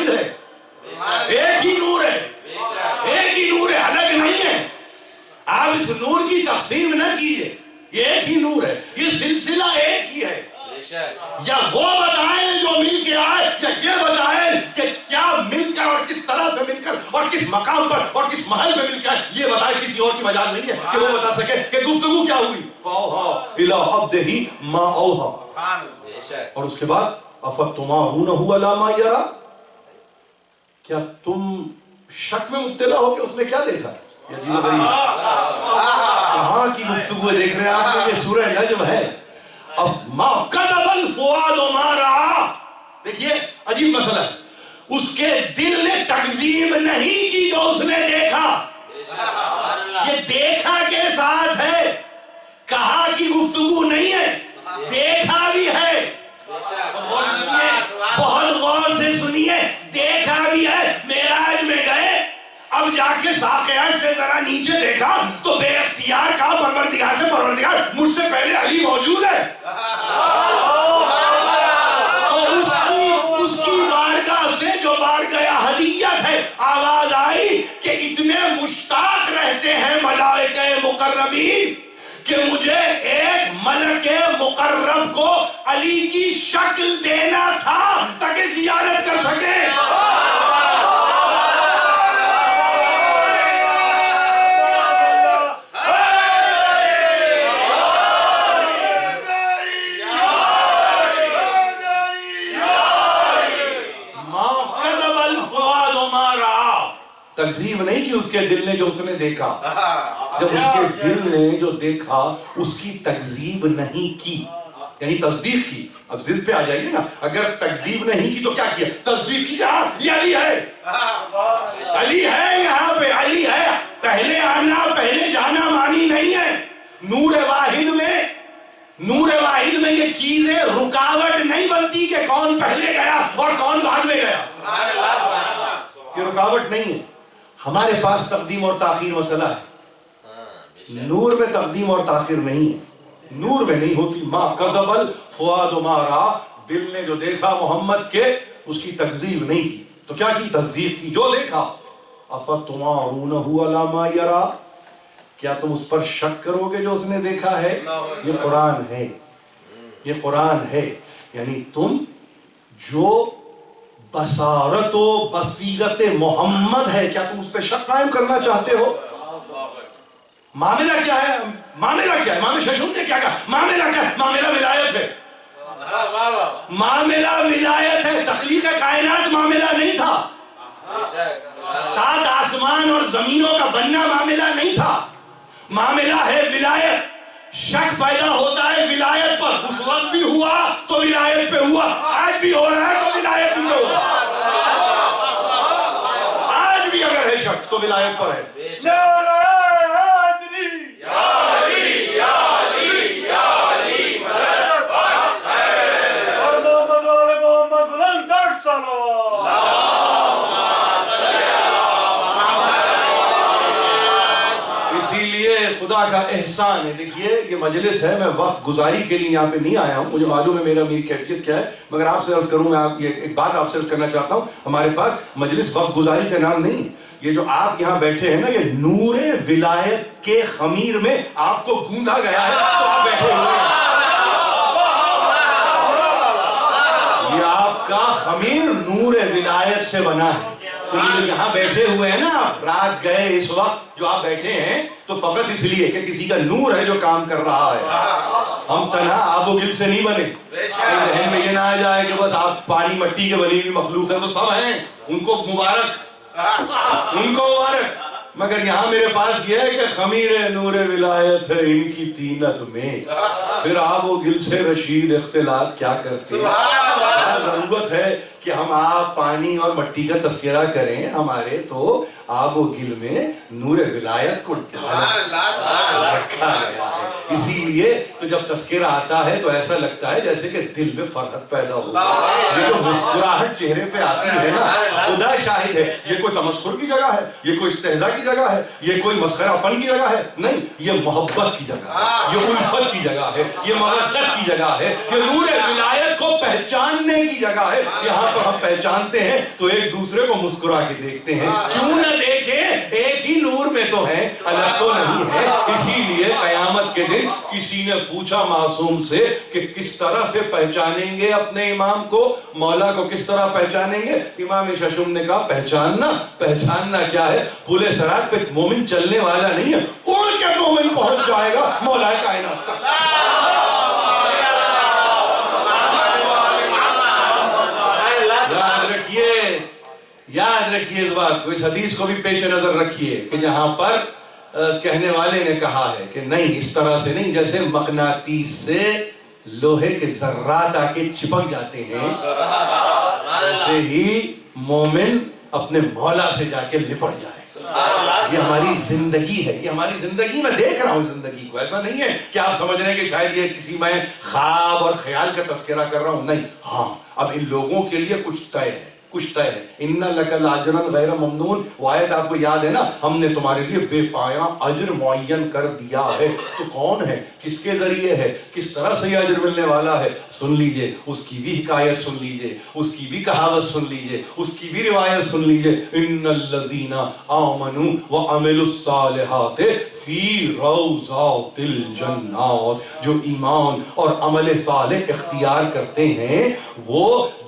واحد ہے, ایک ہی نور ہے, ایک ہی نور ہے, الگ نہیں ہے. آپ اس نور کی تقسیم نہ کیجئے, یہ ایک ہی نور ہے, یہ سلسلہ ایک ہی ہے. یا وہ بتائیں جو مل کے آئے, یا یہ بتائیں کہ کیا مل کر اور کس طرح سے مل کر اور کس مقام پر اور کس محل پہ مل کے آئے, یہ بتائیں. کسی اور کی مجال نہیں ہے کہ وہ بتا سکے کہ گفتگو کیا ہوئی. فَأَوْحَىٰ إِلَىٰ عَبْدِهِ مَا أَوْحَىٰ. اور اس کے بعد أَفَتُمَارُونَهُ عَلَىٰ مَا يَرَىٰ, کیا تم شک میں مبتلا ہو کہ اس نے کیا دیکھا. یہ عجیب و غریب کہاں کی گفتگو دیکھ رہے ہیں آپ. یہ سورہ نجم ہے. اب ما کذب الفؤاد ما رأى, دیکھیے عجیب مسئلہ ہے. اس کے دل نے تکذیب نہیں کی جو اس نے دیکھا. یہ دیکھا کے ساتھ ہے, کہا کی گفتگو نہیں ہے, دیکھا بھی ہے. بہت غور سے سنیے, دیکھا بھی ہے. معراج میں گئے, اب جا کے ساقیات سے ذرا نیچے دیکھا تو بے اختیار کہا پروردگار سے, پروردگار مجھ سے پہلے علی موجود ہے. تو اس کی بارگاہ سے جو بارگاہ ہدیت ہے, آواز آئی کہ اتنے مشتاق رہتے ہیں ملائکہ مقربین کہ مجھے ایک ملک مقرب کو علی کی شکل دینا تھا تاکہ زیارت کر سکے. تکذیب نہیں کی اس کے دل نے جو اس نے دیکھا. جب اس کے دل نے جو دیکھا اس کی تکذیب نہیں کی, یعنی تصدیق کی. اب ضد پہ آ جائیے نا, اگر تکذیب نہیں کی تو کیا کیا, تصدیق کی. کہا یہ علی ہے, علی ہے, یہاں پہ علی ہے. پہلے آنا پہلے جانا معنی نہیں ہے. نور واحد میں یہ چیزیں رکاوٹ نہیں بنتی کہ کون پہلے گیا اور کون بعد میں گیا. یہ رکاوٹ نہیں ہے. ہمارے پاس تقدیم اور تاخیر مسئلہ ہے, نور میں تقدیم اور تاخیر نہیں ہے. نور میں نہیں ہوتی. ما کذب الفؤاد ما رأى, دل نے جو دیکھا محمد کے اس کی تکذیب نہیں کی. تو کیا کی, تصدیق کی جو دیکھا. أَفَتُمَارُونَهُ عَلَىٰ مَا يَرَىٰ, کیا تم اس پر شک کرو گے جو اس نے دیکھا ہے. یہ قرآن ہے, یہ قرآن ہے. یعنی تم جو بصارت و بصیرت محمد ہے, کیا تم اس پہ شک قائم کرنا چاہتے ہو. معاملہ کیا ہے, معاملہ کیا ہے. امام ششم نے کیا کہا, معاملہ کیا ہے, معاملہ ولایت ہے. معاملہ ولایت ہے. تخلیق کائنات معاملہ نہیں تھا. 7 آسمان اور زمینوں کا بننا معاملہ نہیں تھا. معاملہ ہے ولایت. شک پیدا ہوتا ہے ولایت پر. اس وقت بھی ہوا تو ولایت پہ ہوا, آج بھی ہو رہا ہے تو ولایت پہ ہوا. آج بھی اگر ہے شک تو ولایت پر ہے. خدا کا احسان ہے. دیکھیے یہ مجلس ہے, میں وقت گزاری کے لیے یہاں پہ نہیں آیا ہوں. مجھے معلوم ہے میری کیفیت کیا ہے, مگر آپ سے عرض کروں, میں آپ ایک بات آپ سے عرض کرنا چاہتا ہوں. ہمارے پاس مجلس وقت گزاری کا نام نہیں. یہ جو آپ یہاں بیٹھے ہیں نا, یہ نور ولایت کے خمیر میں آپ کو گوندا گیا ہے تو آپ بیٹھے ہوئے ہیں. یہ آپ کا خمیر نور ولایت سے بنا ہے. تو یہ یہاں بیٹھے ہوئے ہیں نا, رات گئے اس وقت جو آپ بیٹھے ہیں تو فقط اس لیے کہ کسی کا نور ہے جو کام کر رہا ہے. ہم تنہا آب و گل سے نہیں بنے. ذہن میں یہ نہ آ جائے کہ بس آپ پانی مٹی کے بنی ہوئی مخلوق ہے. وہ سب ہیں, ان کو مبارک, ان کو مبارک. مگر یہاں میرے پاس یہ ہے کہ خمیر نور ولایت ہے ان کی تینت میں, پھر آب و گل سے رشید اختلاط کیا کرتے ہیں. ضرورت ہے کہ ہم آپ پانی اور مٹی کا تذکرہ کریں. ہمارے تو آب و گل میں نور ولایت کو ڈالا رکھا گیا ہے. اسی لیے تو جب تذکرہ آتا ہے تو ایسا لگتا ہے جیسے کہ دل میں فرحت پیدا ہو. یہ جو مسکراہٹ چہرے پہ آتی ہے نا، خدا شاہد ہے، یہ کوئی تمسخر کی جگہ ہے، یہ کوئی استہزاء کی جگہ ہے، یہ کوئی مسخرہ پن کی جگہ ہے، نہیں، یہ محبت کی جگہ ہے، یہ الفت کی جگہ ہے، یہ مودت کی جگہ ہے، یہ نور ولایت کو پہچاننے کی جگہ ہے. یہاں پر ہم پہچانتے ہیں تو ایک دوسرے کو مسکرا کے دیکھتے ہیں. کیوں نہ دیکھیں، ایک ہی نور میں تو ہیں، الگ تو نہیں ہے. اسی لیے قیامت کے دن کسی نے پوچھا معصوم سے کہ کس طرح سے پہچانیں گے اپنے امام کو، مولا کو کس طرح پہچانیں گے؟ امام ششم نے کہا پہچاننا کیا ہے؟ پھولے سرات پہ مومن چلنے والا نہیں ہے، اڑ کے مومن پہنچ جائے گا مولا کائنات تک. یاد رکھیے اس بات کو، اس حدیث کو بھی پیش نظر رکھیے کہ جہاں پر کہنے والے نے کہا ہے کہ نہیں، اس طرح سے نہیں، جیسے مقناطیس سے لوہے کے ذرات آ کے چپک جاتے ہیں، ایسے ہی مومن اپنے مولا سے جا کے لپٹ جائے. یہ ہماری زندگی ہے، یہ ہماری زندگی. میں دیکھ رہا ہوں زندگی کو. ایسا نہیں ہے کہ آپ سمجھ رہے ہیں کہ شاید یہ کسی میں خواب اور خیال کا تذکرہ کر رہا ہوں. نہیں، ہاں، اب ان لوگوں کے لیے کچھ طے ہے. اِنَّ لَكَ لَأَجْرًا غَيْرَ مَمْنُونَ. وہ آیت آپ کو یاد ہے نا، ہم نے تمہارے لیے بے پایاں اجر معین کر دیا ہے. تو کون ہے، کس کے ذریعے ہے، کس طرح سے یہ اجر ملنے والا ہے؟ سن لیجئے، اس کی بھی حکایت سن لیجئے، اس کی بھی کہاوت سن لیجئے، اس کی بھی روایت سن لیجئے. إِنَّ الَّذِينَ آمَنُوا وَعَمِلُوا الصَّالِحَاتِ فِي رَوْضَاتِ الْجَنَّاتِ. جو ایمان اور عمل صالح اختیار کرتے ہیں وہ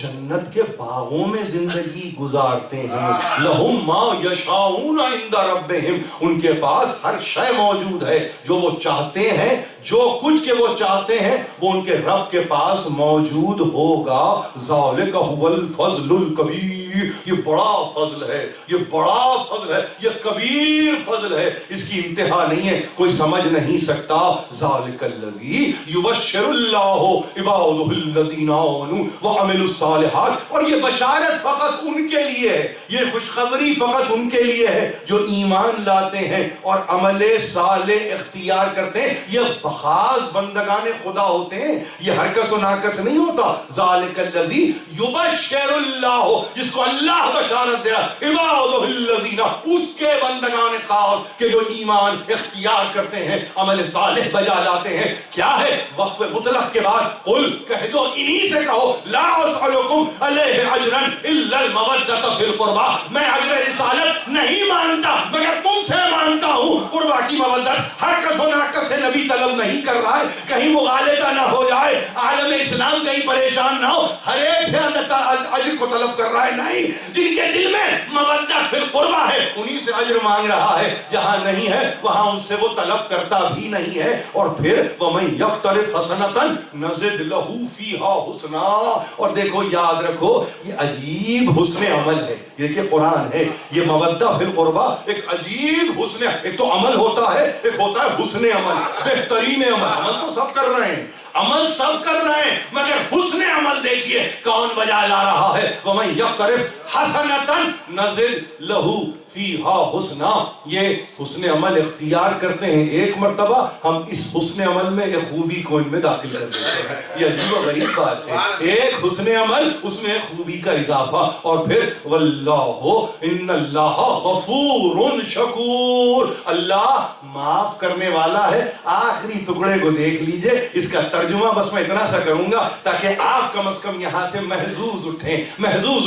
جنت کے باغوں میں زندگی گزارتے ہیں. لَهُمْ مَا يَشَاءُونَ عِنْدَ رَبِّهِمْ. ان کے پاس ہر شے موجود ہے جو وہ چاہتے ہیں، جو کچھ کے وہ چاہتے ہیں وہ ان کے رب کے پاس موجود ہوگا. ذَلِكَ هُوَ الْفَضْلُ الْكَبِيرُ. یہ بڑا فضل ہے، یہ بڑا فضل ہے، یہ کبیر فضل ہے، اس کی انتہا نہیں ہے، کوئی سمجھ نہیں سکتا. ذَلِكَ الَّذِي يُبَشِّرُ اللَّهُ عِبَادَهُ الَّذِينَ آمَنُوا وَعَمِلُوا الصالحات. اور یہ بشارت فقط ان کے لیے ہے، یہ خوشخبری فقط ان کے لیے ہے جو ایمان لاتے ہیں اور عمل صالح اختیار کرتے ہیں. یہ خاص بندگان خدا ہوتے ہیں، یہ ہر کس و ناکس نہیں ہوتا. ذالک الذی یبشر اللہ، جس کو اللہ بشارت دے رہا، عبادہ الذین، اس کے بندگان خاص کہ جو ایمان اختیار کرتے ہیں، عمل صالح بجا لاتے ہیں. کیا ہے وقف مطلق کے بعد؟ قل، کہہ دو، انہی سے کہو، لا اسألکم علیہ اجرا الا المودۃ فی القربى. میں اجر رسالت نہیں مانتا مگر تم سے مانتا ہوں قربا کی مودت. ہر کس و ناکس سے نبی طلب نہیں کر رہا ہے، کہیں مغالطہ نہ ہو جائے، عالم اسلام کہیں پریشان نہ ہو، ہر ایک سے اجر کو طلب کر رہا ہے. نہیں، جن کے دل میں مودت فی القربى ہے انہی سے اجر مانگ رہا ہے. جہاں نہیں ہے وہاں ان سے وہ طلب کرتا بھی نہیں ہے. اور پھر وَمَن يَقْتَرِفْ حَسَنَةً نَزِدْ لَهُ فِيهَا حُسْنًا. اور دیکھو، یاد رکھو، یہ عجیب حسن عمل ہے. یہ کہ قرآن ہے، یہ مودہ فی القربہ ایک عجیب حسن. ایک تو عمل ہوتا ہے، ایک ہوتا ہے حسن عمل، بہترین عمل. عمل تو سب کر رہے ہیں، عمل سب کر رہے ہیں، مگر حسن عمل دیکھیے کون بجا لا رہا ہے. وَمَن يَقْتَرِفْ حَسَنَةً نَزِدْ لَهُ فِيهَا حُسْنًا. یہ حسن عمل اختیار کرتے ہیں ایک مرتبہ، ہم اس حسن عمل میں ایک خوبی کو ان میں داخل کر دیتے ہیں. یہ عجیب و غریب بات ہے، ایک حسن عمل اس میں خوبی کا اضافہ. اور پھر واللہ ان اللہ غفور شکور، اللہ معاف کرنے والا ہے. آخری ٹکڑے کو دیکھ لیجئے، اس کا ترجمہ بس میں اتنا سا کروں گا تاکہ آپ کم از کم یہاں سے محظوظ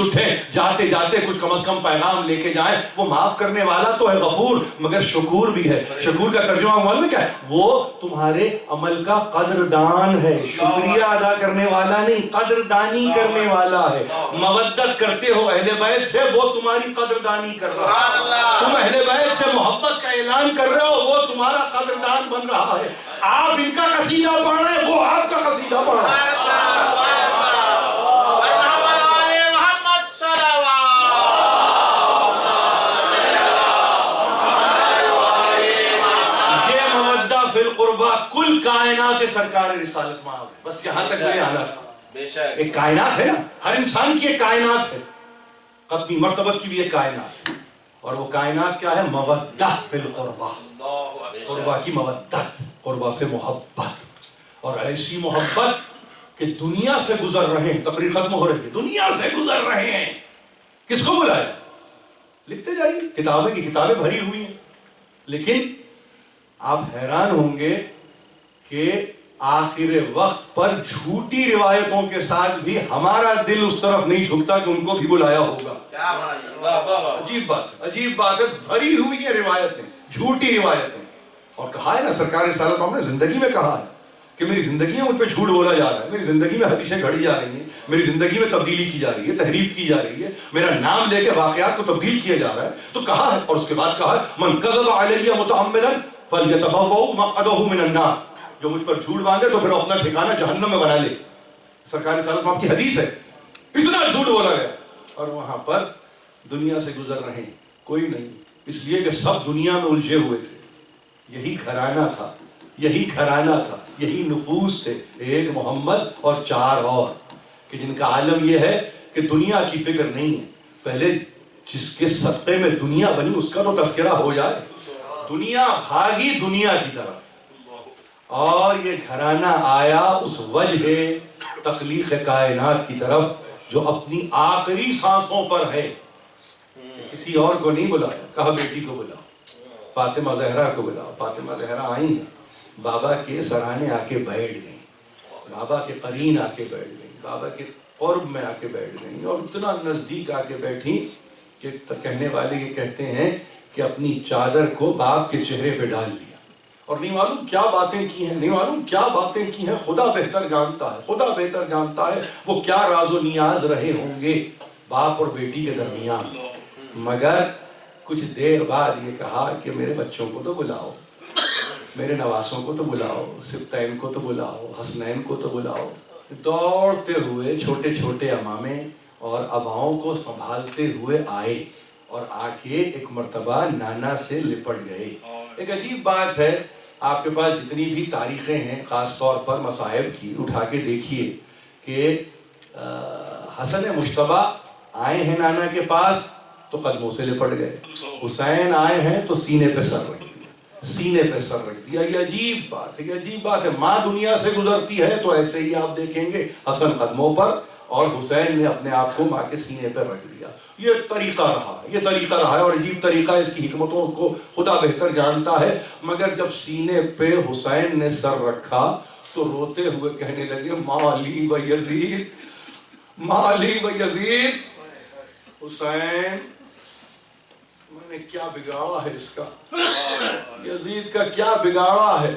اٹھیں، جاتے جاتے کچھ کم از کم پیغام لے کے جائیں. وہ معاف کرنے والا تو ہے غفور، مگر شکور بھی ہے. شکور کا ترجمہ معلوم ہے کیا ہے؟ وہ تمہارے عمل کا قدردان ہے. شکریہ ادا کرنے والا نہیں، قدردانی کرنے والا ہے. مودت کرتے ہو اہل بیت سے، وہ تمہاری قدردانی کر رہا ہے. تم اہل بیت سے محبت کا اعلان کر رہے ہو، وہ تمہارا قدردان بن رہا ہے. آپ ان کا قصیدہ پڑھ رہے ہیں، وہ آپ کا قصیدہ پڑھ رہا ہے. کل کائنات سرکار رسالت معاف ہے. بس یہاں تک میرے آنا تھا. ایک کائنات ہے نا، ہر انسان کی ایک کائنات ہے، قطبی مرتبت کی بھی ایک کائنات ہے. اور وہ کائنات کیا ہے؟ مودہ فی القربہ، قربہ کی مودت. قربا سے محبت، اور ایسی محبت کہ دنیا سے گزر رہے ہیں، تقریر ختم ہو رہی ہے، دنیا سے گزر رہے ہیں. کس کو بلایا؟ لکھتے جائیے، کتابیں کی کتابیں بھری ہوئی ہیں. لیکن آپ حیران ہوں گے کہ آخر وقت پر جھوٹی روایتوں کے ساتھ بھی ہمارا دل اس طرف نہیں جھکتا کہ ان کو بھی بلایا ہوگا. عجیب بات ہے، بھری ہوئی ہے روایتیں، جھوٹی روایتیں. اور کہا ہے نا سرکار رسالت نے زندگی میں کہا ہے کہ میری زندگی میں مجھ پہ جھوٹ بولا جا رہا ہے، میری زندگی میں حدیثیں گھڑی جا رہی ہیں، میری زندگی میں تبدیلی کی جا رہی ہے، تحریف کی جا رہی ہے، میرا نام لے کے واقعات کو تبدیل کیا جا رہا ہے. تو کہا ہے، اور اس کے بعد کہا ہے من کذب علی متعمدا فلیتبوأ مقعدہ من النار، جو مجھ پر جھوٹ باندھے تو پھر اپنا ٹھکانہ جہنم میں بنا لے. سرکار رسالت آپ کی حدیث ہے. اتنا جھوٹ بولا گیا، اور وہاں پر دنیا سے گزر رہے ہیں کوئی نہیں، اس لیے کہ سب دنیا میں الجھے ہوئے تھے. یہی گھرانہ تھا، یہی گھرانہ تھا، یہی نفوس تھے، ایک محمد اور 4 اور، کہ جن کا عالم یہ ہے کہ دنیا کی فکر نہیں ہے. پہلے جس کے صدقے میں دنیا بنی اس کا تو تذکرہ ہو جائے. دنیا بھاگی دنیا کی طرف، اور یہ گھرانہ آیا اس وجہ تخلیق کائنات کی طرف جو اپنی آخری سانسوں پر ہے. کسی اور کو نہیں بلایا، کہا بیٹی کو بلاؤ، فاطمہ زہرا کو بلاؤ. فاطمہ زہرا آئی ہیں، بابا کے سرانے آ کے بیٹھ گئیں، بابا کے قرین آ کے بیٹھ گئیں، بابا کے قرب میں آ کے بیٹھ گئیں، اور اتنا نزدیک آ کے بیٹھی کہ کہنے والے یہ کہتے ہیں کہ اپنی چادر کو باپ کے چہرے پہ ڈال دیا. اور نہیں معلوم کیا باتیں کی ہیں، نہیں معلوم کیا باتیں کی ہیں، خدا بہتر جانتا ہے، خدا بہتر جانتا ہے وہ کیا راز و نیاز رہے ہوں گے باپ اور بیٹی کے درمیان. مگر کچھ دیر بعد یہ کہا کہ میرے بچوں کو تو بلاؤ، میرے نواسوں کو تو بلاؤ، سبتین کو تو بلاؤ، حسنین کو تو بلاؤ. دوڑتے ہوئے چھوٹے چھوٹے امامے اور اباؤں کو سنبھالتے ہوئے آئے، اور آ کے ایک مرتبہ نانا سے لپٹ گئے. ایک عجیب بات ہے، آپ کے پاس جتنی بھی تاریخیں ہیں خاص طور پر مصائب کی اٹھا کے دیکھیے کہ حسن مجتبیٰ آئے ہیں نانا کے پاس تو قدموں سے لپٹ گئے، حسین آئے ہیں تو سینے پہ سر رکھ دیا، سینے پہ سر رکھ دیا. یہ عجیب بات ہے، یہ عجیب بات ہے. ماں دنیا سے گزرتی ہے تو ایسے ہی آپ دیکھیں گے حسن قدموں پر، اور حسین نے اپنے آپ کو ماں کے سینے پہ رکھ دیا. یہ طریقہ رہا ہے، یہ طریقہ رہا ہے، اور عجیب طریقہ، اس کی حکمتوں کو خدا بہتر جانتا ہے. مگر جب سینے پہ حسین نے سر رکھا تو روتے ہوئے کہنے لگے مالی و یزید، مالی و یزید، حسین میں نے کیا بگاڑا ہے اس کا، یزید کا کیا بگاڑا ہے.